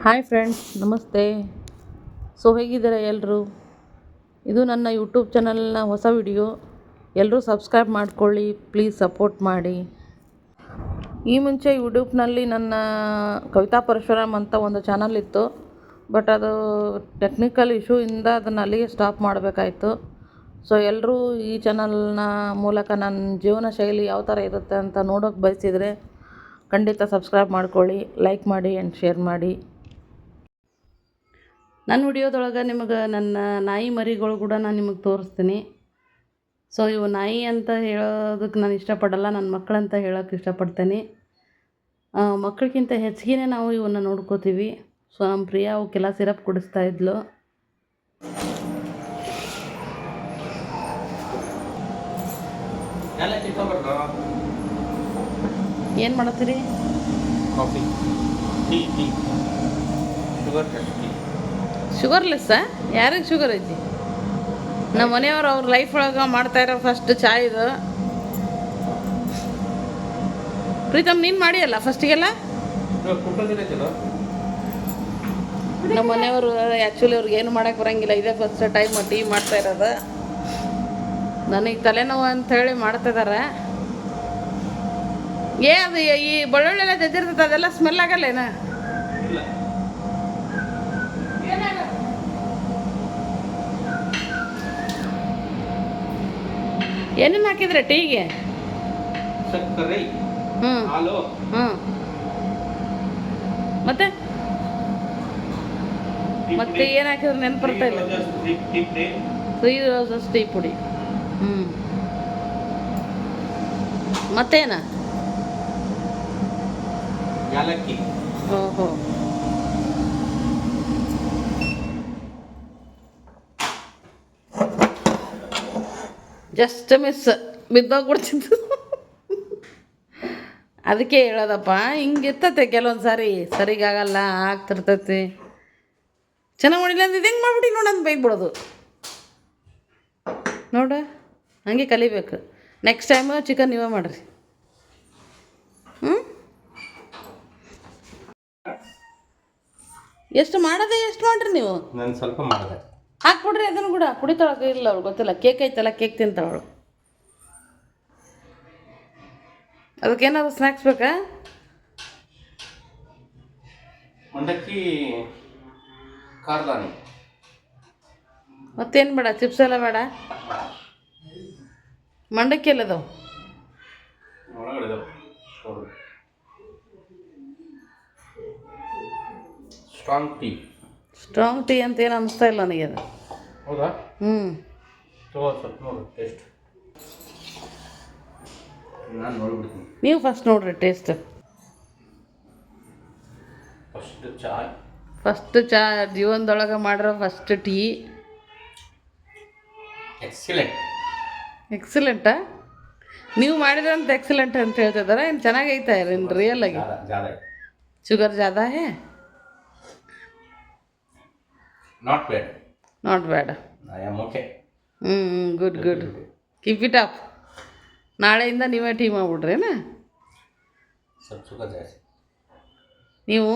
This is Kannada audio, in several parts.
ಹಾಯ್ ಫ್ರೆಂಡ್ಸ್, ನಮಸ್ತೆ. ಹೇಗಿದ್ದೀರಾ ಎಲ್ಲರೂ? ಇದು ನನ್ನ ಯೂಟ್ಯೂಬ್ ಚಾನಲ್ನ ಹೊಸ ವಿಡಿಯೋ. ಎಲ್ಲರೂ ಸಬ್ಸ್ಕ್ರೈಬ್ ಮಾಡ್ಕೊಳ್ಳಿ, ಪ್ಲೀಸ್ ಸಪೋರ್ಟ್ ಮಾಡಿ. ಈ ಮುಂಚೆ ಯೂಟ್ಯೂಬ್ನಲ್ಲಿ ನನ್ನ ಕವಿತಾ ಪರಶುರಾಮ್ ಅಂತ ಒಂದು ಚಾನಲ್ ಇತ್ತು. ಬಟ್ ಅದು ಟೆಕ್ನಿಕಲ್ ಇಶ್ಯೂಯಿಂದ ಅದನ್ನು ಅಲ್ಲಿಗೆ ಸ್ಟಾಪ್ ಮಾಡಬೇಕಾಯಿತು. ಎಲ್ಲರೂ ಈ ಚಾನಲ್ನ ಮೂಲಕ ನನ್ನ ಜೀವನ ಶೈಲಿ ಯಾವ ಥರ ಇರುತ್ತೆ ಅಂತ ನೋಡೋಕ್ಕೆ ಬಯಸಿದರೆ ಖಂಡಿತ ಸಬ್ಸ್ಕ್ರೈಬ್ ಮಾಡ್ಕೊಳ್ಳಿ, ಲೈಕ್ ಮಾಡಿ ಆ್ಯಂಡ್ ಶೇರ್ ಮಾಡಿ. ನನ್ನ ವಿಡಿಯೋದೊಳಗೆ ನಿಮಗೆ ನನ್ನ ನಾಯಿ ಮರಿಗಳು ಕೂಡ ನಾನು ನಿಮಗೆ ತೋರಿಸ್ತೀನಿ. ಇವು ನಾಯಿ ಅಂತ ಹೇಳೋದಕ್ಕೆ ನಾನು ಇಷ್ಟಪಡಲ್ಲ, ನನ್ನ ಮಕ್ಕಳಂತ ಹೇಳೋಕ್ಕೆ ಇಷ್ಟಪಡ್ತೀನಿ. ಮಕ್ಕಳಿಗಿಂತ ಹೆಚ್ಚಿಗೆ ನಾವು ಇವನ್ನ ನೋಡ್ಕೋತೀವಿ. ನಮ್ಮ ಪ್ರಿಯಾ ಅವಕ್ಕೆಲ್ಲ ಸಿರಪ್ ಕುಡಿಸ್ತಾ ಇದ್ಲು. ಏನು ಮಾಡತ್ತೀರಿ? Coffee, tea, ಶುಗರ್ಲೆಸ್ಸಾ? ಯಾರಿಗೆ ಶುಗರ್ ಐತಿ? ನಮ್ಮ ಮನೆಯವರು ಅವ್ರ ಲೈಫ್ ಒಳಗೆ ಮಾಡ್ತಾಯಿರೋ ಫಸ್ಟ್ ಚಾಯ್ ಇದು. ಪ್ರೀತಮ್, ನೀನು ಮಾಡಿಯಲ್ಲ ಫಸ್ಟಿಗೆಲ್ಲ? ನಮ್ಮ ಮನೆಯವರು ಆ್ಯಕ್ಚುಲಿ ಅವ್ರಿಗೆ ಏನು ಮಾಡೋಕ್ಕೆ ಬರೋಂಗಿಲ್ಲ, ಇದೇ ಫಸ್ಟ್ ಟೈಮ್ ಟೀ ಮಾಡ್ತಾ ಇರೋದು. ನನಗೆ ತಲೆನೋವು ಅಂಥೇಳಿ ಮಾಡ್ತಿದ್ದಾರೆ. ಅದು ಈ ಬೆಳ್ಳುಳ್ಳೆಲ್ಲ ಜಜ್ಜಿರ್ತದೆ, ಅದೆಲ್ಲ ಸ್ಮೆಲ್ ಆಗಲ್ಲೇನ? ಏನೇನು ಹಾಕಿದ್ರೆ ಟೀಗೆ? ಸಕ್ಕರೆ, ಹಾಲು, ಮತ್ತೆ ಮತ್ತೆ ಏನು ಹಾಕಿದ್ರೆ ನೆನಪು ಬರ್ತಾ ಇಲ್ಲ. 3 ರೋಸಸ್ ಟೀ ಪುಡಿ. ಮತ್ತೇನ? ಯಾಲಕ್ಕಿ. ಓಹೋ, ಜಸ್ಟ್ ಮಿಸ್ ಬಿದ್ದೋಗ್ಬಿಡ್ತಿದ್ದು. ಅದಕ್ಕೆ ಹೇಳೋದಪ್ಪ, ಹಿಂಗಿರ್ತೈತೆ ಕೆಲವೊಂದು ಸಾರಿ ಸರಿಗಾಗಲ್ಲ, ಆಗ್ತಿರ್ತೈತಿ. ಚೆನ್ನಾಗಿ ಮಾಡಿಲ್ಲ ಅಂದಿದ್ದು ಹೆಂಗೆ ಮಾಡ್ಬಿಟ್ಟು ನೋಡಂತ ಬೈದ್ಬಿಡೋದು. ನೋಡ, ಹಂಗೆ ಕಲಿಬೇಕು. ನೆಕ್ಸ್ಟ್ ಟೈಮು ಚಿಕನ್ ನೀವೇ ಮಾಡಿರಿ. ಎಷ್ಟು ಮಾಡೋದೇ ಎಷ್ಟು ಮಾಡ್ರಿ ನೀವು? ನಾನು ಸ್ವಲ್ಪ ಮಾಡಿದೆ. ಹಾಕ್ಬಿಡ್ರಿ ಅದನ್ನು ಕೂಡ. ಕುಡಿತಾಳಕ್ಕೆ ಇಲ್ಲ ಅವ್ಳು, ಗೊತ್ತಿಲ್ಲ. ಕೇಕ್ ಐತಲ್ಲ, ಕೇಕ್ ತಿಂತಾವಳು. ಅದಕ್ಕೇನಾದ್ರು ಸ್ನ್ಯಾಕ್ಸ್ ಬೇಕಾ? ಮಂಡಕ್ಕಿ, ಕಾರ್ದಾನಿ. ಮತ್ತೇನು ಬೇಡ? ಚಿಪ್ಸ್ ಎಲ್ಲ ಬೇಡ? ಮಂಡಕ್ಕಿ ಎಲ್ಲದವು? ಸ್ಟ್ರಾಂಗ್ ಟೀ ಅಂತ ಏನು ಅನಿಸ್ತಾ ಇಲ್ಲ ನನಗೆ ಅದು. ಹೌದಾ? ಸ್ವಲ್ಪ ನೋಡು ಟೇಸ್ಟ್. ನಾನು ನೋಡ್ಬಿಡ್ತೀನಿ. ನೀವು ಫಸ್ಟ್ ನೋಡ್ರಿ ಟೇಸ್ಟ್. ಫಸ್ಟ್ ಚಾ ಜೀವನದೊಳಗೆ ಮಾಡಿರೋ ಫಸ್ಟ್ ಟೀ. ಎಕ್ಸಲೆಂಟಾ? ನೀವು ಮಾಡಿರೋಂಥ ಎಕ್ಸಲೆಂಟ್ ಅಂತ ಹೇಳ್ತಿದ್ದಾರೆ. ಏನು ಚೆನ್ನಾಗೈತೆ ಏನು ರಿಯಲ್ ಆಗಿ? ಶುಗರ್ ಜ್ಯಾದಾ ಹೇ? Not bad. Not bad. I am okay. Good. Keep it up. ನಾಳೆಯಿಂದ ನೀವೇ ಟೀ ಮಾಡಿಬಿಡ್ರೇನ? ಸ್ವಲ್ಪ ಶುಗರ್ ಜಾಸ್ತಿ. ನೀವು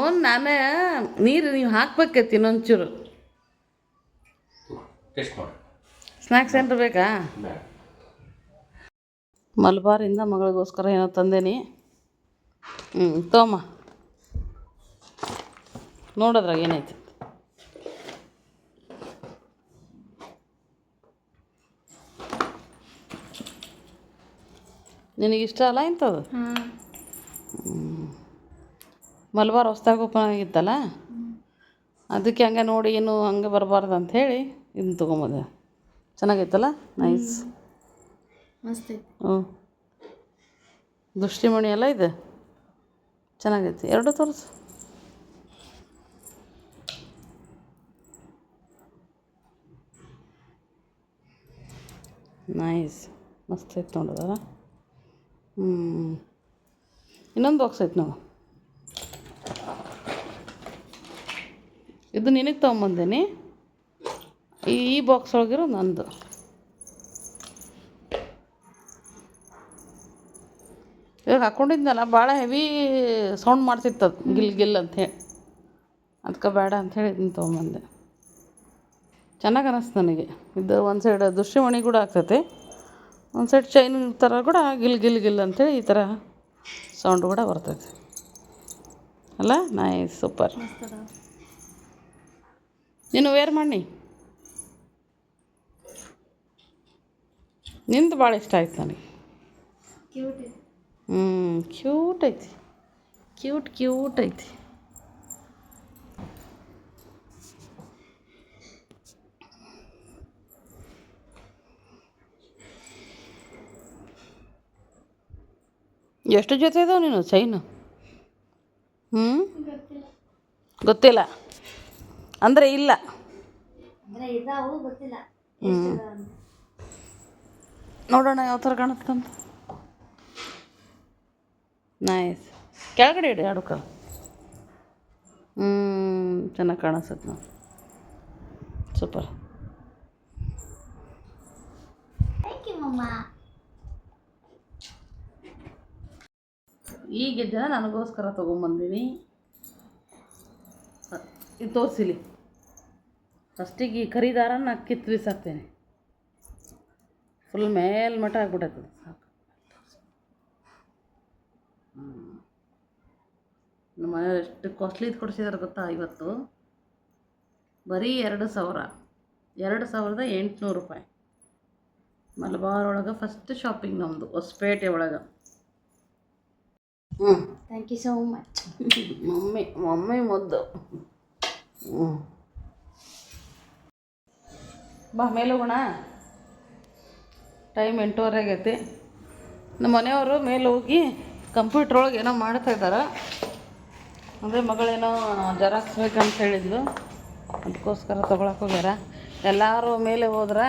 ನೀರು ನೀವು ಹಾಕ್ಬೇಕೈತಿ ಇನ್ನೊಂಚೂರು. ಟೇಸ್ಟ್ ಮಾಡಿ. ಸ್ನ್ಯಾಕ್ಸ್ ಏನಾರು ಬೇಕಾ? ಮಲಬಾರಿಂದ ಮಗಳಿಗೋಸ್ಕರ ಏನೋ ತಂದೇನಿ. ತೋಮ್ಮ, ನೋಡೋದ್ರಾಗ ಏನೈತಿ. ನಿನಗಿಷ್ಟ ಅಲ್ಲ ಇಂಥದ್ದು? ಮಲಬಾರ್ ಹೊಸ್ದಾಗಿ ಓಪನ್ ಆಗಿತ್ತಲ್ಲ, ಅದಕ್ಕೆ ಹಂಗೆ ನೋಡಿ ಏನು ಹಂಗೆ ಬರಬಾರ್ದು ಅಂಥೇಳಿ ಇದನ್ನು ತೊಗೊಂಬಂದೆ. ಚೆನ್ನಾಗೈತಲ್ಲ? ನೈಸ್, ಮಸ್ತ್. ದೃಷ್ಟಿಮಣಿ ಎಲ್ಲ ಇದೆ, ಚೆನ್ನಾಗೈತಿ. ಎರಡು ತೋರಿಸು. ನೈಸ್, ಮಸ್ತ್ ಐತೆ ನೋಡೋದಲ್ಲ. ಇನ್ನೊಂದು ಬಾಕ್ಸ್ ಐತೆ ನಾವು. ಇದು ನಿನಗೆ ತೊಗೊಂಬಂದೇನಿ. ಈ ಬಾಕ್ಸ್ ಒಳಗಿರೋ ನಂದು. ಇವಾಗ ಹಾಕ್ಕೊಂಡಿದ್ನಲ್ಲ ಭಾಳ ಹೆವಿ ಸೌಂಡ್ ಮಾಡ್ತಿತ್ತು ಅದು, ಗಿಲ್ ಗಿಲ್ ಅಂತ ಹೇಳಿ. ಅದಕ್ಕೆ ಬೇಡ ಅಂಥೇಳಿ ಇದನ್ನು ತೊಗೊಂಬಂದೆ. ಚೆನ್ನಾಗಿ ಅನ್ನಿಸ್ತು ನನಗೆ. ಇದು ಒಂದು ಸೈಡ್ ದೃಶ್ಯಮಣಿ ಕೂಡ ಆಗ್ತೈತೆ, ಒಂದು ಸೈಡ್ ಚೈನ್ ಥರ ಕೂಡ ಗಿಲ್ ಗಿಲ್ ಗಿಲ್ ಅಂಥೇಳಿ ಈ ಥರ ಸೌಂಡ್ ಕೂಡ ಬರ್ತೈತೆ ಅಲ್ಲ. Nice, super. ನೀನು ವೇರ್ ಮಾಡಿ, ನಿಂದು ಭಾಳ ಇಷ್ಟ ಆಯ್ತು ನನಗೆ. ಕ್ಯೂಟ್ ಐತಿ, ಕ್ಯೂಟ್ ಐತಿ. ಎಷ್ಟು ಜೊತೆ ಇದಾವೆ ನೀನು ಚೈನು? ಗೊತ್ತಿಲ್ಲ ಅಂದರೆ ಇಲ್ಲ. ನೋಡೋಣ ಯಾವ ಥರ ಕಾಣುತ್ತಂತ. ನೈಸ್. ಕೆಳಗಡೆ ಇಡಿ ಅಡುಕ. ಚೆನ್ನಾಗಿ ಕಾಣಿಸುತ್ತೆ ನಾವು. ಸೂಪರ್. ಈ ಗೆಜ್ಜೆನ ನನಗೋಸ್ಕರ ತೊಗೊಂಬಂದೀನಿ. ಇದು ತೋರಿಸಿಲಿ. ಫಸ್ಟಿಗೆ ಈ ಕರಿದಾರನ ಕಿತ್ತು ಬಿಸಾಕ್ತೇನೆ. ಫುಲ್ ಮೇಲ್ಮಟ್ಟ ಆಗ್ಬಿಟ್ಟೈತದೆ, ಸಾಕು. ನಮ್ಮ ಮನೆಯವ್ರು ಎಷ್ಟು ಕಾಸ್ಟ್ಲಿದು ಕೊಡಿಸಿದಾರೆ ಗೊತ್ತಾ? ಇವತ್ತು ಬರೀ 2,800 ರೂಪಾಯಿ. ಮಲಬಾರ್ ಒಳಗೆ ಫಸ್ಟ್ ಶಾಪಿಂಗ್ ನಮ್ಮದು, ಹೊಸಪೇಟೆ ಒಳಗೆ. Thank you so much. Mummy ಮುದ್ದು. ಬಾ ಮೇಲೆ ಹೋಗೋಣ. ಟೈಮ್ 8:15 ಆಗೈತಿ. ನಮ್ಮ ಮನೆಯವರು ಮೇಲೆ ಹೋಗಿ ಕಂಪ್ಯೂಟ್ರ್ ಒಳಗೆ ಏನೋ ಮಾಡ್ತಾಯಿದ್ದಾರೆ. ಅಂದರೆ ಮಗಳೇನೋ ಜೆರಾಕ್ಸ್ ಬೇಕಂತ ಹೇಳಿದ್ಲು, ಅದಕ್ಕೋಸ್ಕರ ತೊಗೊಳಕ್ಕೆ ಹೋಗ್ಯಾರ. ಎಲ್ಲರೂ ಮೇಲೆ ಹೋದ್ರೆ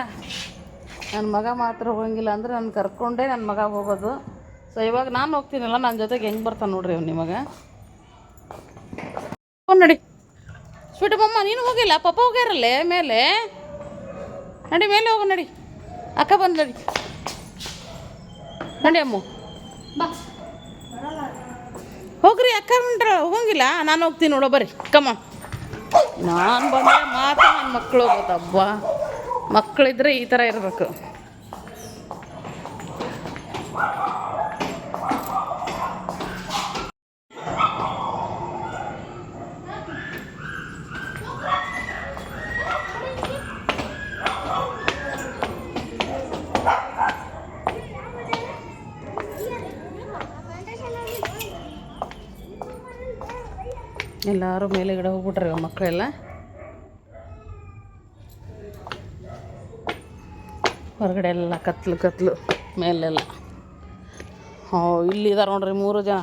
ನನ್ನ ಮಗ ಮಾತ್ರ ಹೋಗಂಗಿಲ್ಲ. ಅಂದರೆ ನಾನು ಕರ್ಕೊಂಡೇ ನನ್ನ ಮಗ ಹೋಗೋದು. ಸೊ ಇವಾಗ ನಾನು ಹೋಗ್ತೀನಲ್ಲ, ನನ್ನ ಜೊತೆಗೆ ಹೆಂಗೆ ಬರ್ತಾನೆ ನೋಡ್ರಿ ಅವ್ನು. ನಿಮಗೆ ನಡಿ ಸ್ವೀಟ್ ಮಮ್ಮ, ನೀನು ಹೋಗಿಲ್ಲ? ಪಪ್ಪ ಹೋಗ್ಯಾರಲ್ಲೇ ಮೇಲೆ. ನಡಿ ಮೇಲೆ ಹೋಗು, ನಡಿ. ಅಕ್ಕ ಬಂದು ನಡಿ, ನಡಿ ಅಮ್ಮ. ಬಾ. ಹೋಗ್ರಿ, ಅಕ್ಕ ಹೊಂಟ್ರ ಹೋಗಿಲ್ಲ. ನಾನು ಹೋಗ್ತೀನಿ ನೋಡೋ, ಬರ್ರಿ ಕಮ್ಮ. ನಾನು ಬಂದರೆ ಮಾತ್ರ ನನ್ನ ಮಕ್ಕಳು ಹೋಗೋದಬ್ಬ. ಮಕ್ಕಳಿದ್ರೆ ಈ ಥರ ಇರಬೇಕು. ಎಲ್ಲರೂ ಮೇಲೆಗಡೆ ಹೋಗ್ಬಿಟ್ರೆ ಮಕ್ಕಳೆಲ್ಲ. ಹೊರಗಡೆ ಎಲ್ಲ ಕತ್ಲು ಮೇಲೆಲ್ಲ. ಇಲ್ಲಿದ್ದಾರೆ ನೋಡ್ರಿ 3 ಜನ.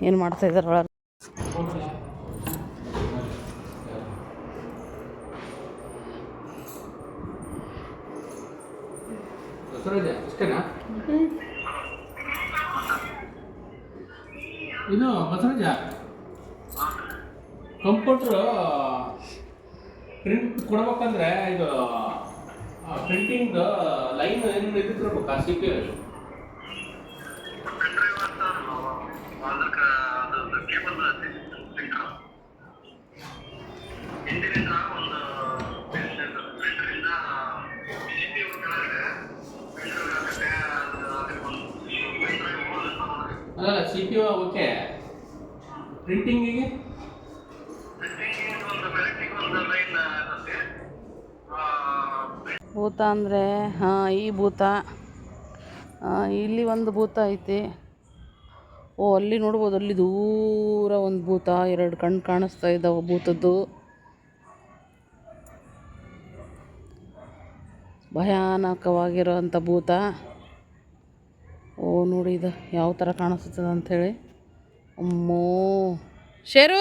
ಏನು ಮಾಡ್ತಾಯಿದ್ದಾರೆ ಒಳಗೆ? ಇದು ಬಸವರಾಜ, ಕಂಪ್ಯೂಟ್ರು ಪ್ರಿಂಟ್ ಕೊಡ್ಬೇಕಂದ್ರೆ ಇದು ಪ್ರಿಂಟಿಂಗ್ ಲೈನ್ ಏನು ಇದ್ದಿರ್ಬೇಕು ಆ CPU. ಅಲ್ಲ CPU ಓಕೆ, ಪ್ರಿಂಟಿಂಗಿಗೆ ಭೂತ ಅಂದರೆ ಈ ಭೂತ. ಇಲ್ಲಿ ಒಂದು ಭೂತ ಐತಿ. ಅಲ್ಲಿ ನೋಡ್ಬೋದು, ಅಲ್ಲಿ ದೂರ ಒಂದು ಭೂತ. 2 ಕಣ್ಣು ಕಾಣಿಸ್ತಾ ಇದ್ದಾವೆ ಭೂತದ್ದು. ಭಯಾನಕವಾಗಿರೋವಂಥ ಭೂತ. ನೋಡಿ ಇದು ಯಾವ ಥರ ಕಾಣಿಸ್ತದೆ ಅಂಥೇಳಿ. ಅಮ್ಮೋ ಶೇರು,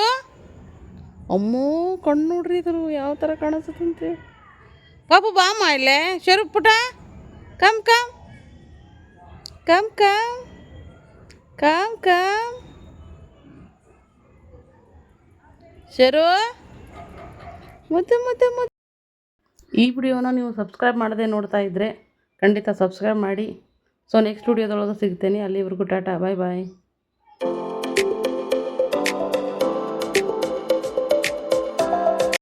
ಅಮ್ಮೋ ಕಣ್ಣು ನೋಡ್ರಿ ಇದ್ರು ಯಾವ ಥರ ಕಾಣಿಸ್ತದಂತೆ. ಪಾಪು ಬಾಮ್ಮ ಇಲ್ಲೇ. ಶೇರು ಪುಟ, come come come come come come. Share ಮುದ್ದು. ಈ ವಿಡಿಯೋನ ನೀವು ಸಬ್ಸ್ಕ್ರೈಬ್ ಮಾಡದೆ ನೋಡ್ತಾ ಇದ್ದರೆ ಖಂಡಿತ ಸಬ್ಸ್ಕ್ರೈಬ್ ಮಾಡಿ. ಸೊ ನೆಕ್ಸ್ಟ್ ವಿಡಿಯೋದೊಳಗೆ ಸಿಗ್ತೇನೆ. ಅಲ್ಲಿವರೆಗೂ ಟಾಟಾ, ಬಾಯ್ ಬಾಯ್.